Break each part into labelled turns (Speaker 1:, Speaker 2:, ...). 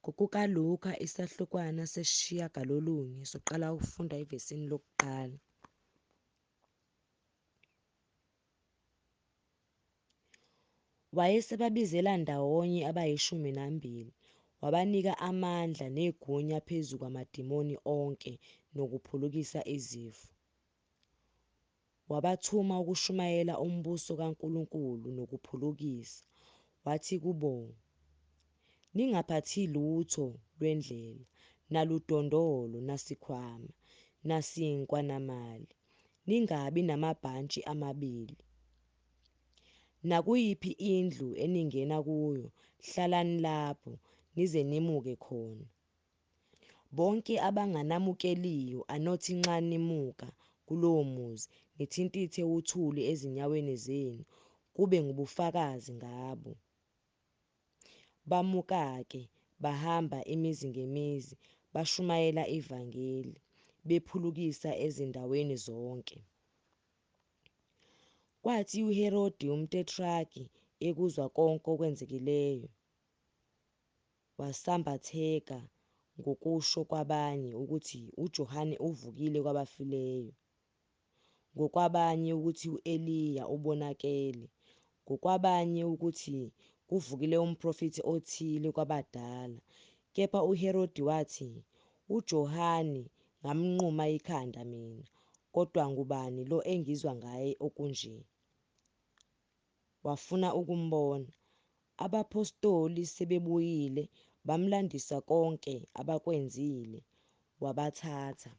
Speaker 1: NgokukaLuka isahlukwana sesishiyagalolunye soqala ukufunda evesini lokuqala. Wayesebabizela ndawonye abayi-12 wabanika amandla negunya phezu kwamadimoni onke nokuphulukisa izifo. Wabathuma ukushumayela umbuso kaNkulunkulu nokuphulukisa, wathi kubo, "Ningaphathi lutho lwendlela, naludondolo, nasikhwama, nasinkwa namali, ningabi namabhantshi amabili. Nakuyiphi indlu eningena kuyo, hlalani lapho nize nimuke khona. Bonke abanganamukeliyo anothi nxa nimuka kulowo muzi nithintithe uthuli ezinyaweni zenu kube ngubufakazi ngabo." Bamuka-ke bahamba imizi ngemizi bashumayela ivangeli, bephulukisa ezindaweni zonke. Kwathi uHerodi umtetrarki ekuzwa konke okwenzekileyo, wasambatheka ngokusho kwabanye ukuthi uJohane uvukile kwabafileyo, ngokwabanye ukuthi u-Eliya ubonakele, ngokwabanye ukuthi kuvukile umprofethi othile kwabadala. Kepha uHerodi wathi, "UJohane ngamnquma ikhanda mina, kodwa ngubani lo engizwa ngaye okunje?" Wafuna ukumbona. Abaphostoli sebebuyile bamlandisa konke abakwenzile, wabathatha.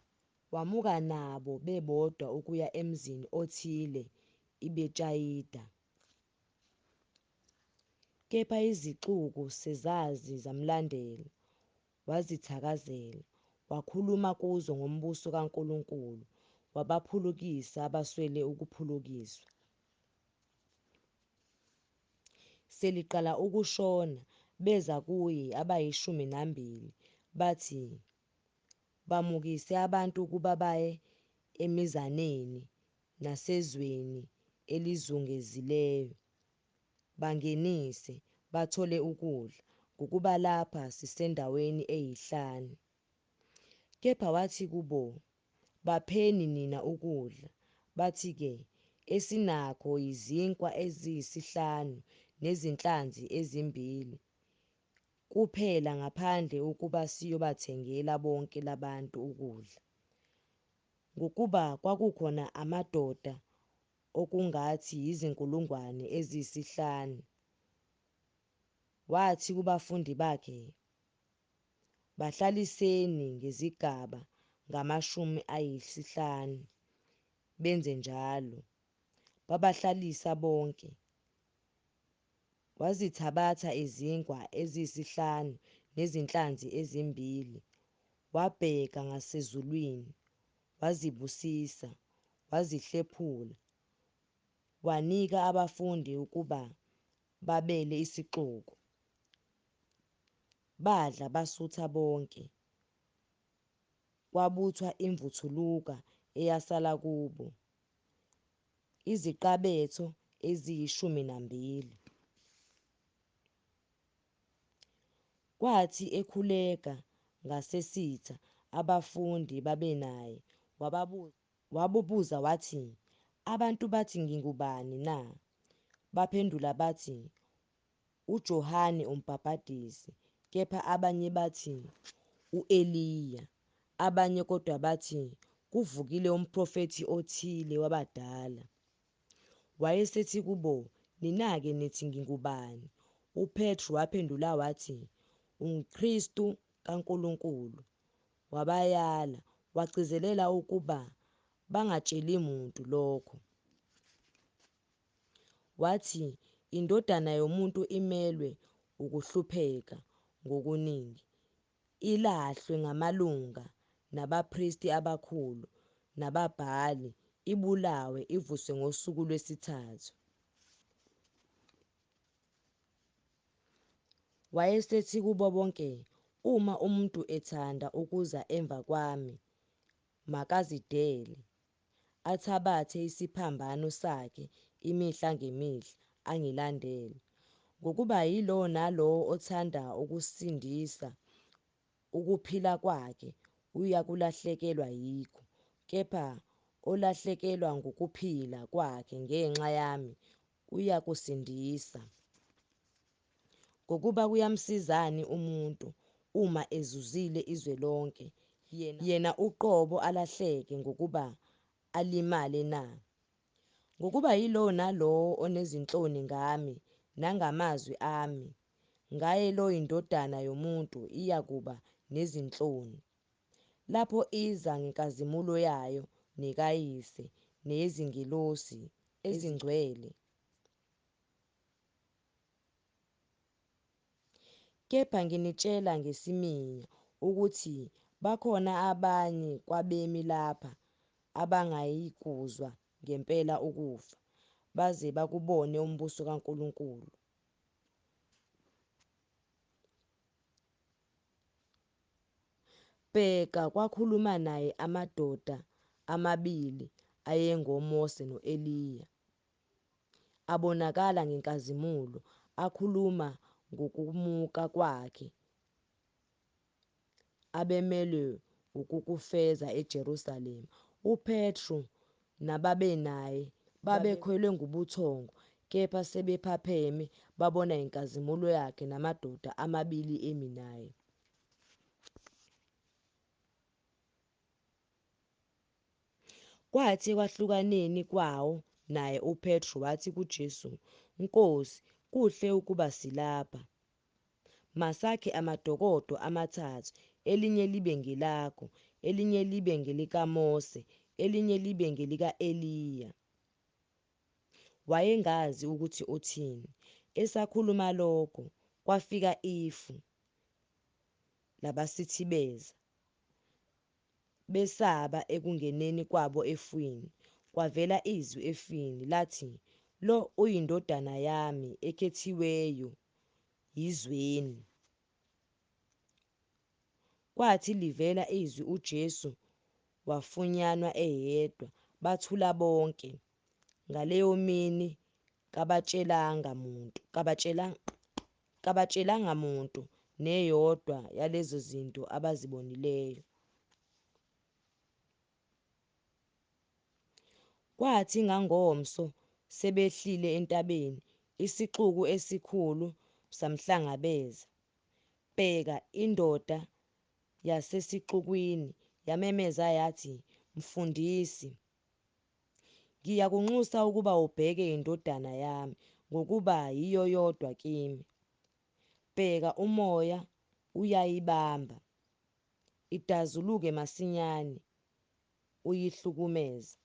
Speaker 1: Wamuka nabo bebodwa ukuya emzini othile iBhetshayida. Kepha izixuku sezazi zamlandela, wazithakazela, wakhuluma kuzo ngombuso kaNkulunkulu, wabaphulukisa abaswele ukuphulukiswa. Seliqala ukushona, beza kuye abayi-12 bathi, "Bamukise abantu ukuba baye emizaneni nasezweni elizungezileyo, bangenise, bathole ukudla, ngokuba lapha sisendaweni eyi-5." Kepha wathi kubo, "Bapheni nina ukudla." Bathi-ke, "Esinakho yizinkwa eziyisi5 nezinhlanzi ezimbili kuphela ngaphandle ukuba siyobathengela bonke labantu ukudla." Ngokuba kwakukhona amadoda okungathi yizinkulungwane eziyisi5, wathi kubafundi bakhe, "Bahlaliseni ngezigaba ngama-50." Benze njalo, babahlalisa bonke. Wazithabatha izinkwa eziyisi5 nezinhlanzi ezimbili, wabheka ngasezulwini, wazibusisa, wazihlephula, wanika abafundi ukuba babele isixuku. Badla basutha bonke. Kwabuthwa imvuthuluka eyasala kubo, iziqabetho eziyi12. Kwathi ekhuleka ngasesitha abafundi babenaye, wabubuza wathi, "Abantu bathi ngingubani na?" Baphendula bathi, "UJohane uMbhapathizi," kepha abanye bathi, "U-Eliya," abanye kodwa bathi, "Kuvukile umprofethi othile wabadala." Wayesethi kubo, "Nina-ke nithi ngingubani?" UPetru waphendula wathi, "UnguKristu kaNkulunkulu." Wabayala, wagcizelela ukuba bangatsheli muntu lokho. Wathi, "INdodana yoMuntu imelwe ukuhlupheka ngokuningi, ilahlwe ngamalunga nabapristi abakhulu nababhali, ibulawe, ivuswe ngosuku lwesithathu." Wayesethi kubo bonke, "Uma umuntu ethanda ukuza emva kwami, makazidele, athabathe isiphambano sakhe imihla ngemihla, angilandele. Ngokuba yilo nalowo othanda ukusindisa ukuphila kwakhe uyakulahlekelwa yikho, kepha olahlekelwa ngukuphila kwakhe ngenxa yami uyakusindisa. Ngokuba kuyamsizani umuntu uma ezuzile izwe lonke, yena uqobo alahleke ngokuba alimale na? Ngokuba yilowo nalowo onezinhloni ngami nangamazwi ami, ngaye lo iNdodana yoMuntu iyakuba nezinhloni, lapho iza ngenkazimulo yayo nekaYise neyezingelosi ezingcwele. Kepha nginitshela ngesiminya ukuthi bakhona abanye kwabemi lapha abangayikuzwa ngempela ukufa, baze bakubone umbuso kaNkulunkulu. Bheka, kwakhuluma naye amadoda amabili ayengoMose no-Eliya, abonakala ngenkazimulo, akhuluma ngokumuka kwakhe, abemelwe ukukufeza eJerusalema. UPetru nababenaye babekhwelwe ngubuthongo, kepha sebephapheme babona inkazimulo yakhe namadoda amabili emi naye. Kwathi ekwahlukaneni kwawo naye uPetru wathi kuJesu, "Nkosi, kuhle ukuba silapha. Masakhe amadokodo amathathu, elinye libe ngelakho, elinye libe ngelikaMose, elinye libe ngelika-Eliya." Wayengazi ukuthi uthini. Esakhuluma lokho, kwafika ifu labasithibeza. Besaba ekungeneni kwabo efwini, kwavela izwi efwini lathi, "Lo uyiNdodana yami ekhethiweyo, yizweni." Kwathi livela izwi uJesu wafunyanwa eyedwa, bathula bonke. Ngaleyo mini kabatshelanga muntu neyodwa yalezo zinto abazibonileyo. Kwathi ngangomso sebehlile entabeni, isixuku esikhulu samhlangabeza. Bheka, indoda yasesixukwini yamemeza yathi, "Mfundisi, ngiyakunxusa ukuba ubheke indodana yami, ngokuba yiyo yodwa kimi. Bheka, umoya uyayibamba, idazuluke masinyane, uyihlukumeza,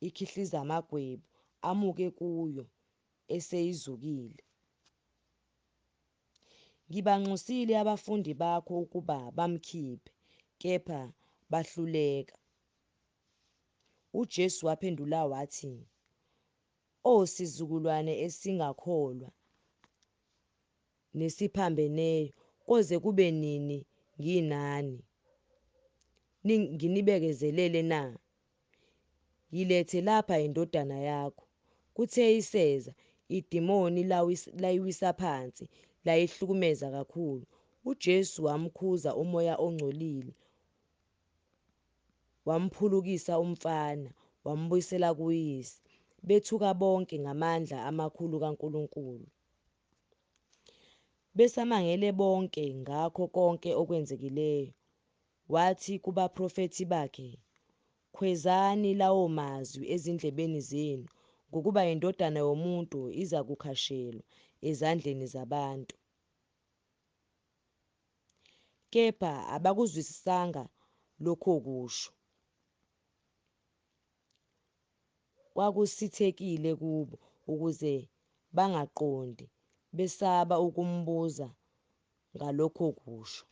Speaker 1: ikhihliza amagwebu, amuke kuyo eseyizukile. Ngibanxusile abafundi bakho ukuba bamkhiphe, kepha bahluleka." UJesu waphendula wathi, "Sizukulwane esingakholwa nesiphambeneyo, koze kube nini nginani? Nginibekezelele na? Yilethe lapha indodana yakho." Kuthe iseza, idimoni layiwisa phansi, layihlukumeza kakhulu. UJesu wamkhuza umoya ongcolile, wamphulukisa umfana, wambuyisela kuyise. Bethuka bonke ngamandla amakhulu kaNkulunkulu. Besamangele bonke ngakho konke okwenzekileyo, wathi kubaprofethi bakhe, "Khwezani lawo mazwi ezindlebeni zenu, ngokuba iNdodana yoMuntu iza kukhashelwa ezandleni zabantu." Kepha abakuzwisisanga lokho kusho. Kwakusithekile kubo ukuze bangaqondi, besaba ukumbuza ngalokho kusho.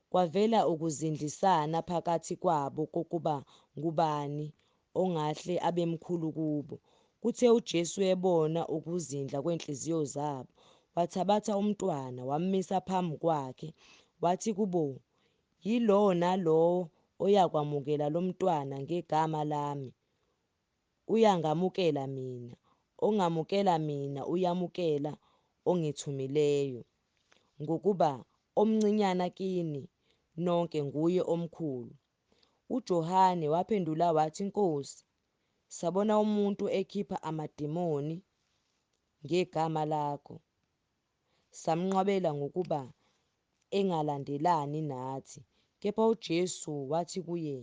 Speaker 1: Kwavela ukuzindisana phakathi kwabo kokuba ngubani ongahle abemkhulu kubo. Kuthe uJesu ebona ukuzindla kwenhliziyo zabo, wathabatha umntwana wammisa phambi kwakhe, wathi kubo, "Yilowo nalowo oyakwamukela lo mntwana ngegama lami, uyangamukela mina, ongamukela mina uyamukela ongithumileyo, ngokuba omncinyana kini nonke nguye omkhulu." UJohane waphendula wathi, "Nkosi, sabona umuntu ekhipha amadimoni ngegama lakho, samnqabela ngokuba engalandelani nathi." Kepha uJesu wathi kuye,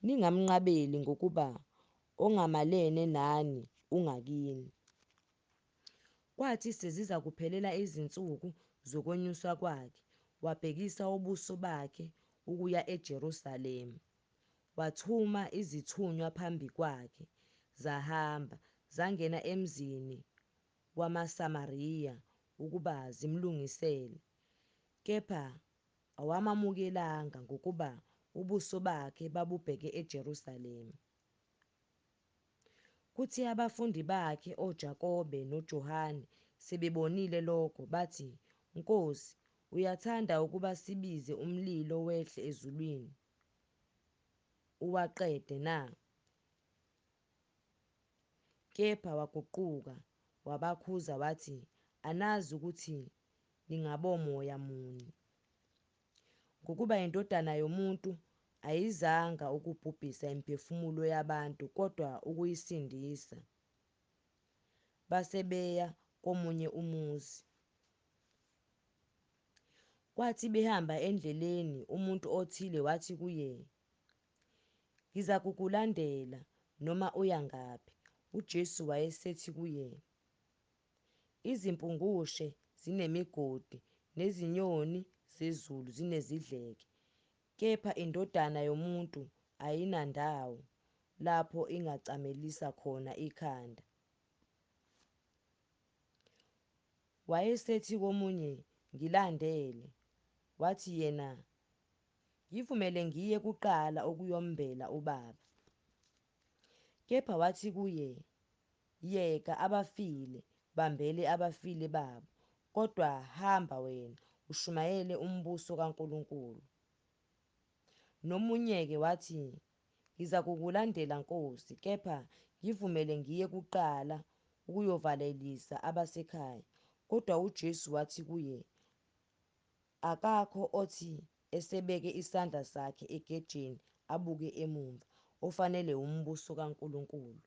Speaker 1: "Ningamnqabeli ngokuba ongamelene nani ungakini." Kwathi seziza kuphelela izinsuku zokwenyuswa kwakhe, wabhekisa ubuso bakhe ukuya eJerusalema. Wathuma izithunywa phambi kwakhe, zahamba zangena emzini wamaSamariya ukuba zimlungisele, kepha awamamukelanga ngokuba ubuso bakhe babubheke eJerusalema. Kuthi abafundi bakhe oJakobe noJohane sebebonile lokho, bathi, "Nkosi, uyathanda ukuba sibize umlilo wehle ezulwini uwaqede na?" Kepha waguquka wabakhuza wathi, "Anazi ukuthi ningabomoya muni, ngokuba iNdodana yoMuntu ayizanga ukubhubhisa imiphefumulo yabantu kodwa ukuyisindisa." Base beya komunye umuzi. Kwathi behamba endleleni, umuntu othile wathi kuye, "Ngizakukulandela noma uya ngaphi." UJesu wayesethi kuye, "Izimpungushe zinemigodi nezinyoni zezulu zinezidleke, kepha iNdodana yoMuntu ayinandawo lapho ingacamelisa khona ikhanda." Wayesethi komunye, "Ngilandele." Wathi yena, "Ngivumele ngiye kuqala ukuyombela ubaba." Kepha wathi kuye, "Yeka abafile bambele abafile babo, kodwa hamba wena ushumayele umbuso kaNkulunkulu." Nomunye-ke wathi, "Ngizakukulandela Nkosi, kepha ngivumele ngiye kuqala ukuyovalelisa abasekhaya." Kodwa uJesu wathi kuye, "Akakho othi esebeke isandla sakhe egejeni abuke emumva, ofanele umbuso kaNkulunkulu."